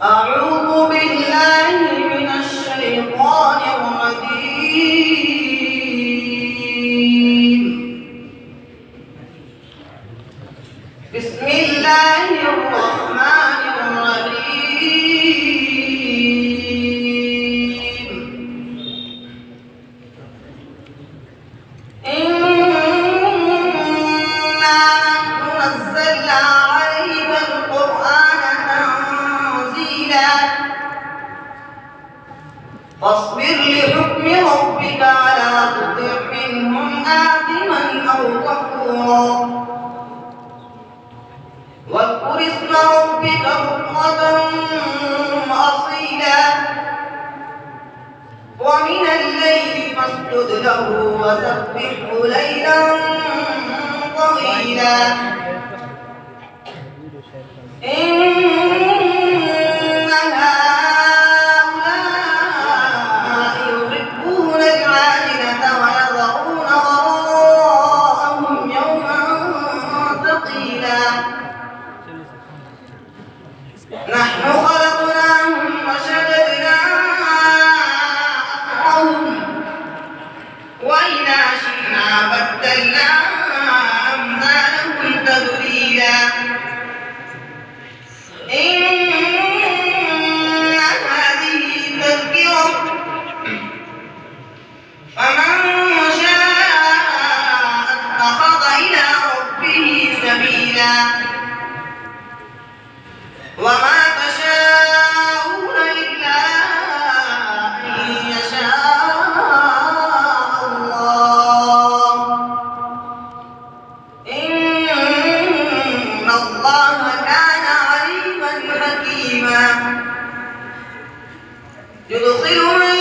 أعوذ بالله من الشيطان الرجيم. بسم الله الرحمن الرحيم. إنا نحن نزلنا عليك القرآن تنزيلا فاصبر لحكم ربك ولا تطع منهم آثما أو كفورا واذكر اسم ربك بكرة وأصيلا ومن الليل فاسجد له وسبحه ليلا طويلا إن هؤلاء يحبون العاجلة ويذرون وراءهم يوما ثقيلا نحن خلقناهم وشددنا أسرهم وإذا شئنا بدلنا أمثالهم تبديلا إن هذه تذكرة فمن شاء اتخذ إلى ربه سبيلا وما تشاءون إلا أن يشاء الله إن الله كان عليما حكيما يدخل من